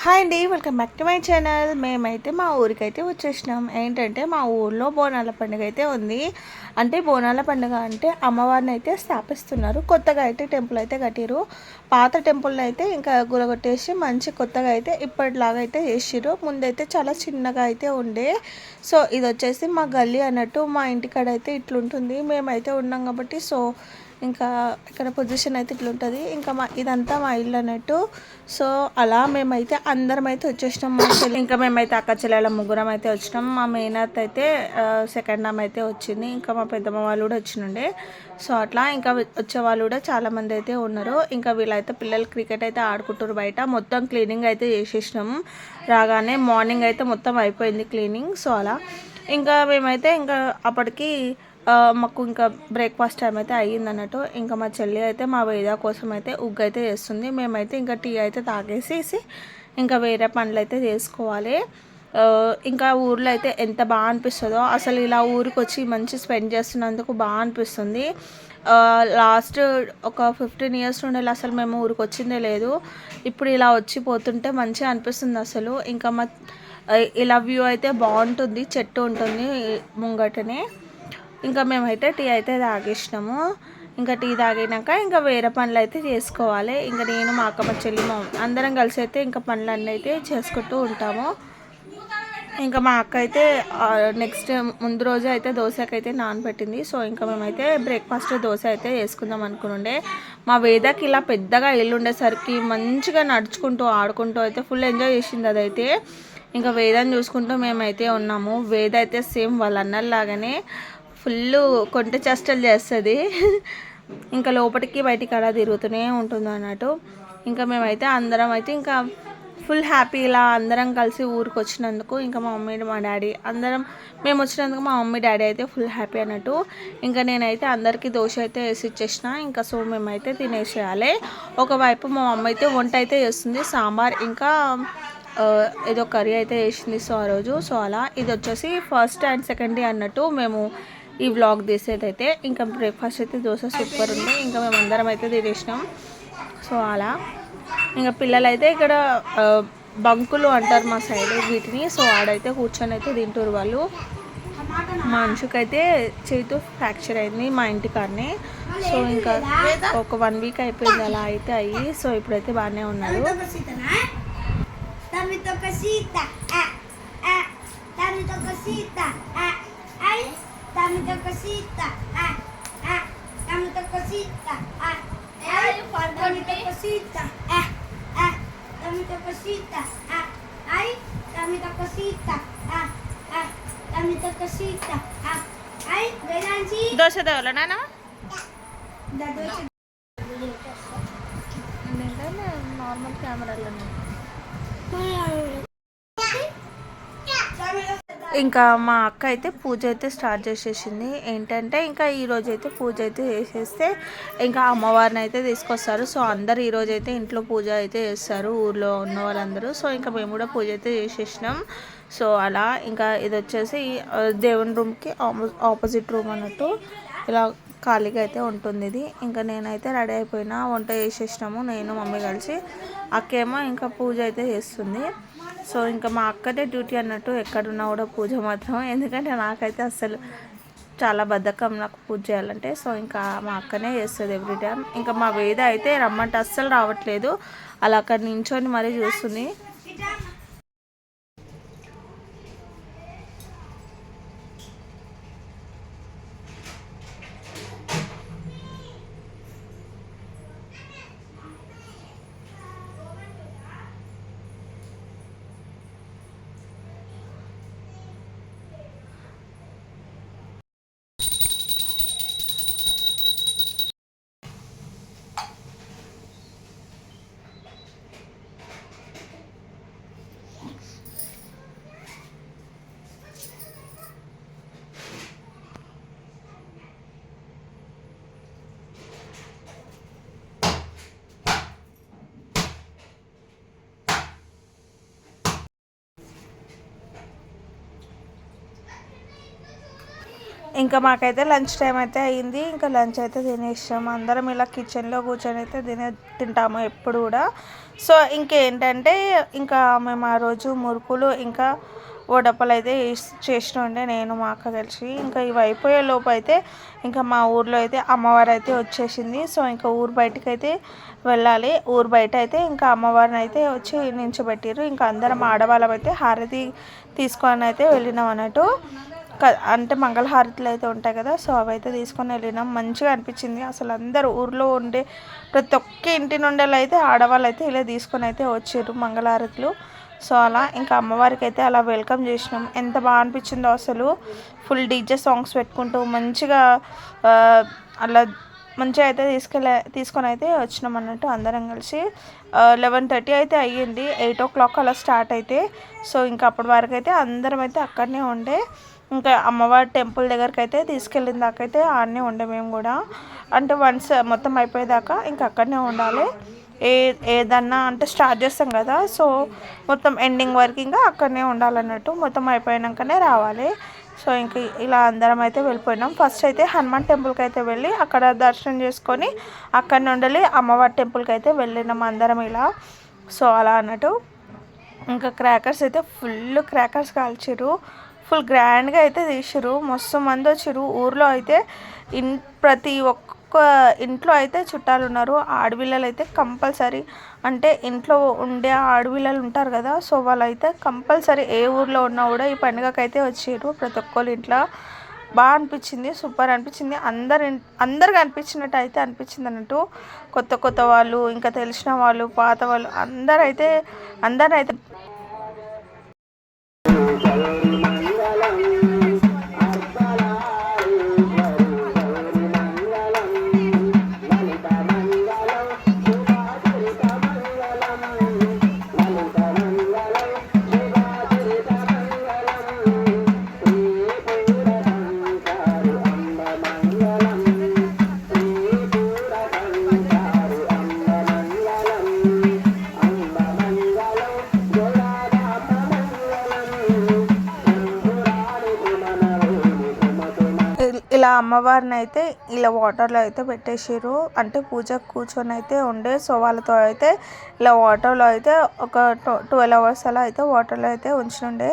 Hi అండి, welcome back to my channel. మేమైతే మా ఊరికైతే వచ్చేసినాం. ఏంటంటే మా ఊర్లో బోనాల పండుగ అయితే ఉంది. అంటే బోనాల పండుగ అంటే అమ్మవారిని అయితే స్థాపిస్తున్నారు. కొత్తగా అయితే టెంపుల్ అయితే కట్టిరు. పాత టెంపుల్ని అయితే ఇంకా గులగొట్టేసి మంచి కొత్తగా అయితే ఇప్పటిలాగా అయితే చేసిరు. ముందైతే చాలా చిన్నగా అయితే ఉండే. సో ఇది వచ్చేసి మా గల్లీ అన్నట్టు. మా ఇంటికాడ అయితే ఇట్లుంటుంది. మేమైతే ఉన్నాం కాబట్టి సో ఇంకా ఇక్కడ పొజిషన్ అయితే ఇట్లుంటుంది. ఇంకా ఇదంతా మా ఇల్లు అన్నట్టు. సో అలా మేమైతే అందరం అయితే వచ్చేసినాం. మా చెల్లి ఇంకా మేమైతే అక్క చెల్లెల ముగ్గురం అయితే వచ్చినాం. మా మేనత్ అయితే సెకండ్ ఆమె అయితే వచ్చింది. ఇంకా మా పెద్దమ్మ వాళ్ళు కూడా వచ్చినుండే. సో అట్లా ఇంకా వచ్చే వాళ్ళు కూడా చాలామంది అయితే ఉన్నారు. ఇంకా వీళ్ళైతే పిల్లలు క్రికెట్ అయితే ఆడుకుంటారు బయట. మొత్తం క్లీనింగ్ అయితే చేసేసినాము. రాగానే మార్నింగ్ అయితే మొత్తం అయిపోయింది క్లీనింగ్. సో అలా ఇంకా మేమైతే ఇంకా అప్పటికి మాకు ఇంకా బ్రేక్ఫాస్ట్ టైం అయితే అయ్యింది అన్నట్టు. ఇంకా మా చెల్లి అయితే మా వేద కోసం అయితే ఉగ్గు అయితే చేస్తుంది. మేమైతే ఇంకా టీ అయితే తాగేసేసి ఇంకా వేరే పనులు అయితే చేసుకోవాలి. ఇంకా ఊర్లో అయితే ఎంత బాగా అనిపిస్తుందో అసలు. ఇలా ఊరికి వచ్చి మంచి స్పెండ్ చేస్తున్నందుకు బాగా అనిపిస్తుంది. లాస్ట్ ఒక 15 years నుండి అసలు మేము ఊరికి వచ్చిందే లేదు. ఇప్పుడు ఇలా వచ్చిపోతుంటే మంచిగా అనిపిస్తుంది అసలు. ఇంకా ఇలా వ్యూ అయితే బాగుంటుంది. చెట్టు ఉంటుంది ముంగటనే. ఇంకా మేమైతే టీ అయితే తాగేసినాము. ఇంకా టీ తాగినాక ఇంకా వేరే పనులు అయితే చేసుకోవాలి. ఇంకా నేను మా అక్క మా చెల్లి అందరం కలిసి అయితే ఇంకా పనులన్నీ అయితే చేసుకుంటూ ఉంటాము. ఇంకా మా అక్క అయితే నెక్స్ట్ ముందు రోజు అయితే దోశకి అయితే నానబెట్టింది. సో ఇంకా మేమైతే బ్రేక్ఫాస్ట్ దోశ అయితే వేసుకుందాం అనుకునుండే. మా వేదకి ఇలా పెద్దగా ఇల్లు ఉండేసరికి మంచిగా నడుచుకుంటూ ఆడుకుంటూ అయితే ఫుల్ ఎంజాయ్ చేసింది అదైతే. ఇంకా వేదని చూసుకుంటూ మేమైతే ఉన్నాము. వేద అయితే సేమ్ వాళ్ళ అన్నలాగానే ఫుల్ కొంట చేష్టలు చేస్తుంది. ఇంకా లోపలికి బయటికి అలా తిరుగుతూనే ఉంటుంది అన్నట్టు. ఇంకా మేమైతే అందరం అయితే ఇంకా ఫుల్ హ్యాపీ ఇలా అందరం కలిసి ఊరికి వచ్చినందుకు. ఇంకా మా మమ్మీ మా డాడీ అందరం మేము వచ్చినందుకు మా మమ్మీ డాడీ అయితే ఫుల్ హ్యాపీ అన్నట్టు. ఇంకా నేనైతే అందరికీ దోశ అయితే వేసి ఇచ్చేసిన. ఇంకా సో మేమైతే తినేసేయాలి. ఒకవైపు మా మమ్మీ అయితే వంట అయితే చేస్తుంది. సాంబార్ ఇంకా ఏదో కర్రీ అయితే వేసింది. సో ఆ రోజు సో అలా ఇది వచ్చేసి ఫస్ట్ అండ్ సెకండ్ డే అన్నట్టు మేము ఈ వ్లాగ్ తీసేదైతే. ఇంకా బ్రేక్ఫాస్ట్ అయితే దోశ సూపర్ ఉంది. ఇంకా మేము అందరం అయితే తినేసినాం. సో అలా ఇంకా పిల్లలైతే ఇక్కడ బంకులు అంటారు మా సైడ్ వీటిని. సో ఆడైతే కూర్చొని అయితే తింటారు వాళ్ళు. మా మనిషికైతే చేతితో ఫ్రాక్చర్ అయింది మా ఇంటికాడనే. సో ఇంకా ఒక 1 week అయిపోయింది అలా అయితే అయ్యి. సో ఇప్పుడైతే బాగానే ఉన్నాడు. Dame tu cosita, dame tu cosita, dame tu cosita, dame tu cosita, ay, dame tu cosita, dame tu cosita, ay, Belanchi. Dosa daw la nana? Da dosa. Nenda normal camera la. ఇంకా మా అక్క అయితే పూజ అయితే start చేసేసింది. ఏంటంటే ఇంకా ఈరోజు అయితే పూజ అయితే చేసేస్తే ఇంకా అమ్మవారిని అయితే తీసుకొస్తారు. సో అందరు ఈరోజు అయితే ఇంట్లో పూజ అయితే చేస్తారు ఊర్లో ఉన్న వాళ్ళందరూ. సో ఇంకా మేము కూడా పూజ అయితే చేసేసినాం. సో అలా ఇంకా ఇది వచ్చేసి దేవుని రూమ్కి ఆపోజిట్ రూమ్ అన్నట్టు ఇలా ఖాళీగా అయితే ఉంటుంది ఇది. ఇంకా నేనైతే రెడీ అయిపోయినా, వంట చేసేసినాము నేను మమ్మీ కలిసి. అక్కేమో ఇంకా పూజ అయితే చేస్తుంది. సో ఇంకా మా అక్కదే డ్యూటీ అన్నట్టు ఎక్కడున్నా కూడా పూజ మాత్రం. ఎందుకంటే నాకైతే అస్సలు చాలా బద్ధకం నాకు పూజ చేయాలంటే. సో ఇంకా మా అక్కనే చేస్తుంది ఎవ్రీ టైం. ఇంకా మా వేద అయితే రమ్మంటే అస్సలు రావట్లేదు. అలా అక్కడ నించొని మరీ చూస్తుంది. ఇంకా మాకైతే లంచ్ టైం అయితే అయ్యింది. ఇంకా లంచ్ అయితే తినేసాము. అందరం ఇలా కిచెన్లో కూర్చొని అయితే తింటాము ఎప్పుడు కూడా. సో ఇంకేంటంటే ఇంకా మేము ఆ రోజు మురుకులు ఇంకా వడపలు అయితే చేసినండే నేను మా అక్క కలిసి. ఇంకా ఇవి అయిపోయే లోపు అయితే ఇంకా మా ఊర్లో అయితే అమ్మవారు అయితే వచ్చేసింది. సో ఇంకా ఊరు బయటకు అయితే వెళ్ళాలి. ఊరు బయట అయితే ఇంకా అమ్మవారిని అయితే వచ్చి నించోబెట్టారు. ఇంకా అందరం ఆడవాళ్ళం అయితే హారతి తీసుకొని అయితే వెళ్ళినాం అన్నట్టు. అంటే మంగళహారతులు అయితే ఉంటాయి కదా, సో అవైతే తీసుకొని వెళ్ళినాం. మంచిగా అనిపించింది. అసలు అందరూ ఊర్లో ఉండే ప్రతి ఒక్క ఇంటి నుండి అయితే ఆడవాళ్ళు అయితే ఇలా తీసుకొని అయితే వచ్చారు మంగళహారతులు. సో అలా ఇంకా అమ్మవారికి అయితే అలా వెల్కమ్ చేసినాం. ఎంత బాగా అనిపించిందో అసలు. ఫుల్ డీజే సాంగ్స్ పెట్టుకుంటూ మంచిగా అలా మంచిగా అయితే తీసుకొని అయితే వచ్చినాం అన్నట్టు అందరం కలిసి. 11:30 అయితే అయ్యింది. 8 o'clock అలా స్టార్ట్ అయితే. సో ఇంకా అప్పటి వరకు అయితే అందరం అయితే అక్కడనే ఉండే. ఇంకా అమ్మవారి టెంపుల్ దగ్గరికి అయితే తీసుకెళ్ళిన దాకా అయితే ఆడనే ఉండే మేము కూడా. అంటే వన్స్ మొత్తం అయిపోయేదాకా ఇంకా అక్కడనే ఉండాలి. ఏదన్నా అంటే స్టార్ట్ చేస్తాం కదా, సో మొత్తం ఎండింగ్ వరకు ఇంకా అక్కడనే ఉండాలన్నట్టు. మొత్తం అయిపోయాకనే రావాలి. సో ఇంక ఇలా అందరం అయితే వెళ్ళిపోయినాం. ఫస్ట్ అయితే హనుమాన్ టెంపుల్కి అయితే వెళ్ళి అక్కడ దర్శనం చేసుకొని అక్కడ నుండి అమ్మవారి టెంపుల్కి అయితే వెళ్ళినాం అందరం ఇలా. సో అలా అన్నట్టు ఇంకా క్రాకర్స్ అయితే ఫుల్ క్రాకర్స్ కాల్చారు. ఫుల్ గ్రాండ్గా అయితే తీసిరు. మస్తు మంది వచ్చిరు. ఊర్లో అయితే ప్రతి ఒక్క ఇంట్లో అయితే చుట్టాలు ఉన్నారు. ఆడపిల్లలు అయితే కంపల్సరీ, అంటే ఇంట్లో ఉండే ఆడపిల్లలు ఉంటారు కదా, సో వాళ్ళైతే కంపల్సరీ ఏ ఊర్లో ఉన్నా కూడా ఈ పండుగకి అయితే వచ్చారు. ప్రతి ఒక్కరు ఇంట్లో బాగా అనిపించింది. సూపర్ అనిపించింది. అందరికి అనిపించినట్టు అయితే అనిపించింది అన్నట్టు. కొత్త కొత్త వాళ్ళు, ఇంకా తెలిసిన వాళ్ళు, పాత వాళ్ళు అందరైతే ఇలా అమ్మవారిని అయితే ఇలా వాటర్లో అయితే పెట్టేసారు. అంటే పూజ కూర్చొని అయితే ఉండే. సో వాళ్ళతో అయితే ఇలా వాటర్లో అయితే ఒక 12 hours అలా అయితే వాటర్లో అయితే ఉంచుండే.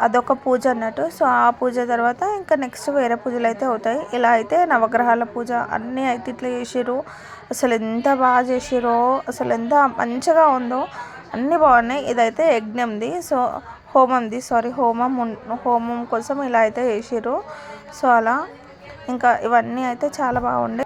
అదొక పూజ అన్నట్టు. సో ఆ పూజ తర్వాత ఇంకా నెక్స్ట్ వేరే పూజలు అయితే అవుతాయి. ఇలా అయితే నవగ్రహాల పూజ అన్నీ అయితే ఇట్లా చేసారు. అసలు ఎంత బాగా చేసారో, అసలు ఎంత మంచిగా ఉందో, అన్నీ బాగున్నాయి. ఇదైతే యజ్ఞంది, సో హోమం కోసం ఇలా అయితే చేసారు. సో అలా ఇంకా ఇవన్నీ అయితే చాలా బాగుండే.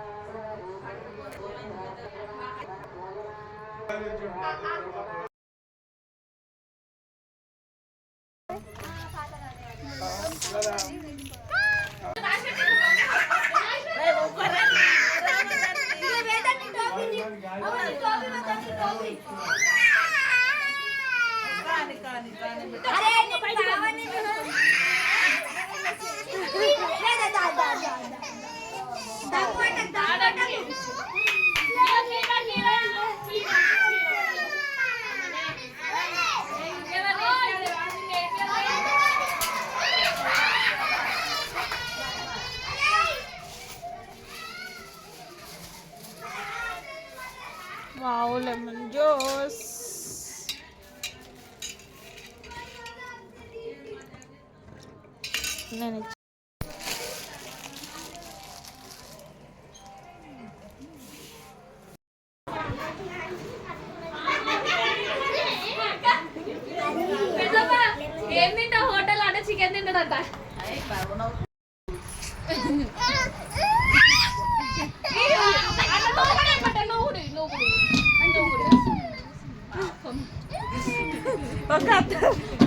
Wow, lemon juice. నేను ఏం తింటా హోటల్ అంటే చికెన్ తింటాడంట.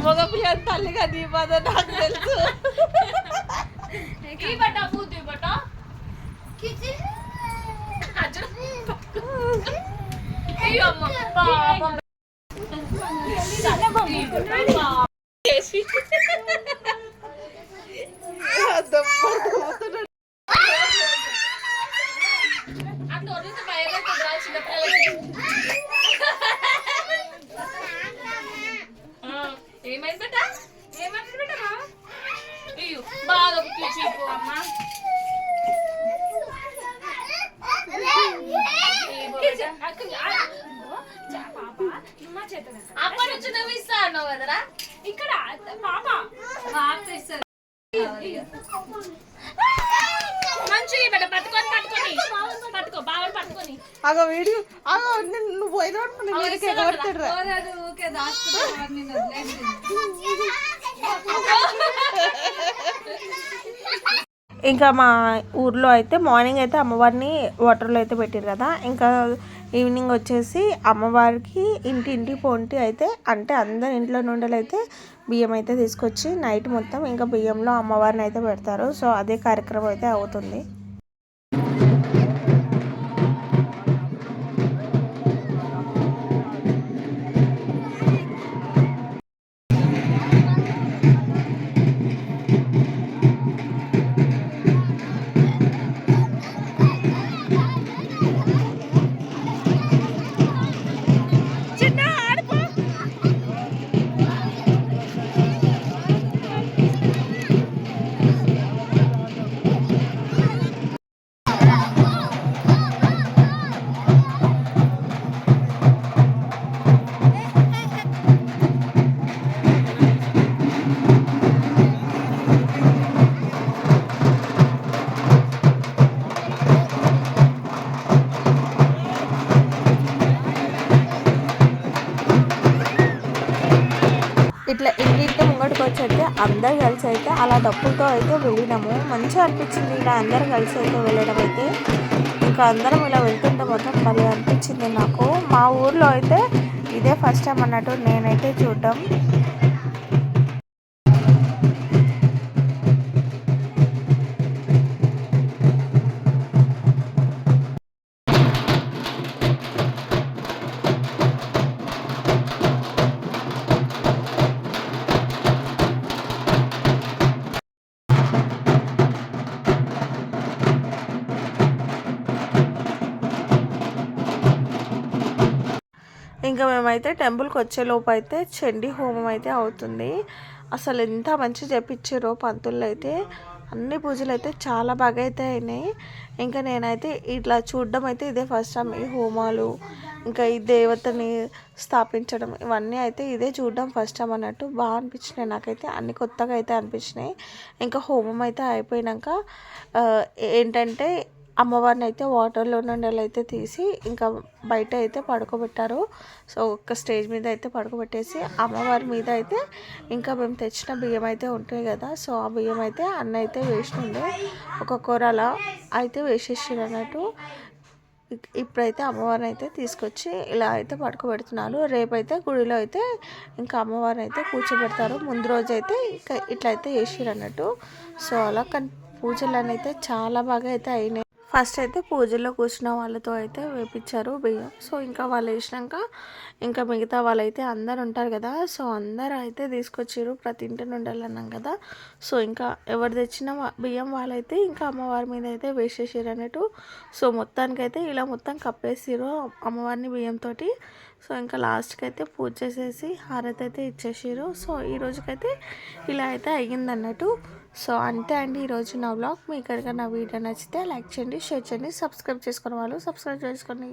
మగ పిల్ల తల్లిగా నీ బాధ నాకు తెలుసు. ఏమైంది బేట? ఏమైంది బేట? బాగా చీపు అమ్మ. అప్పటి నుంచి నువ్వు ఇస్తా అన్నావు కదరా. ఇక్కడ పాప మంచి పట్టుకొని పట్టుకో బాగా పట్టుకొని అగో వీడియో అగో నువ్వు పోయిన ఇంకా మా ఊర్లో అయితే మార్నింగ్ అయితే అమ్మవారిని వాటర్లో అయితే పెట్టారు కదా, ఇంకా ఈవినింగ్ వచ్చేసి అమ్మవారికి ఇంటి పొంటి అయితే అంటే అందరి ఇంట్లో నుండి అయితే బియ్యం అయితే తీసుకొచ్చి నైట్ మొత్తం ఇంకా బియ్యంలో అమ్మవారిని అయితే పెడతారు. సో అదే కార్యక్రమం అయితే అవుతుంది. ఇట్లా ఇంటింటి ముంగడికి వచ్చి అయితే అందరు కలిసి అయితే అలా డప్పులతో అయితే వెళ్ళినాము. మంచిగా అనిపించింది ఇలా అందరం కలిసి అయితే వెళ్ళడం అయితే. ఇంకా అందరం ఇలా వెళ్తుంటే మొత్తం భలే అనిపించింది నాకు. మా ఊర్లో అయితే ఇదే ఫస్ట్ టైం అన్నట్టు నేనైతే చూడడం. ఇంకా మేమైతే టెంపుల్కి వచ్చేలోపు అయితే చండీ హోమం అయితే అవుతుంది. అసలు ఎంత మంచిగా చేపించారో పంతులు అయితే. అన్ని పూజలు అయితే చాలా బాగా అయితే అయినాయి. ఇంకా నేనైతే ఇట్లా చూడడం అయితే ఇదే ఫస్ట్ టైం. ఈ హోమాలు ఇంకా ఈ దేవతని స్థాపించడం ఇవన్నీ అయితే ఇదే చూడడం ఫస్ట్ టైం అన్నట్టు. బాగా అనిపించినాయి నాకైతే, అన్ని కొత్తగా అయితే అనిపించినాయి. ఇంకా హోమం అయితే అయిపోయినాక ఏంటంటే అమ్మవారిని అయితే వాటర్లో నుండి అయితే తీసి ఇంకా బయట అయితే పడుకోబెట్టారు. సో ఒక స్టేజ్ మీద అయితే పడుకోబెట్టేసి అమ్మవారి మీద అయితే ఇంకా మేము తెచ్చిన బియ్యం అయితే ఉంటాయి కదా, సో ఆ బియ్యం అయితే అన్న అయితే వేసినుండే ఒక కూరలా అయితే వేసేసారు అన్నట్టు. ఇప్పుడైతే అమ్మవారిని అయితే తీసుకొచ్చి ఇలా అయితే పడుకోబెడుతున్నారు. రేపైతే గుడిలో అయితే ఇంకా అమ్మవారిని అయితే కూర్చోబెడతారు. ముందు రోజు అయితే ఇంకా ఇట్లా అయితే వేసిరు అన్నట్టు. సో అలా పూజలు అయితే చాలా బాగా అయితే అయినాయి. ఫస్ట్ అయితే పూజల్లో కూర్చున్న వాళ్ళతో అయితే వేపించారు బియ్యం. సో ఇంకా వాళ్ళు వేసినాక ఇంకా మిగతా వాళ్ళైతే అందరు ఉంటారు కదా, సో అందరూ అయితే తీసుకొచ్చారు. ప్రతి ఇంటి నుండి వెళ్ళన్నాం కదా, సో ఇంకా ఎవరు తెచ్చిన బియ్యం వాళ్ళైతే ఇంకా అమ్మవారి మీద అయితే వేసేసారు అన్నట్టు. సో మొత్తానికైతే ఇలా మొత్తం కప్పేసారు అమ్మవారిని బియ్యంతో. సో ఇంకా లాస్ట్కి అయితే పూజ చేసేసి హారతి అయితే ఇచ్చేసారు. సో ఈ రోజుకైతే ఇలా అయితే అయ్యింది అన్నట్టు. సో అంతే అండి ఈరోజు నా వ్లాగ్. మీకు కనుక నా వీడియో నచ్చితే లైక్ చేయండి, షేర్ చేయండి, సబ్స్క్రైబ్ చేసుకునే వాళ్ళు సబ్స్క్రైబ్ చేసుకోండి.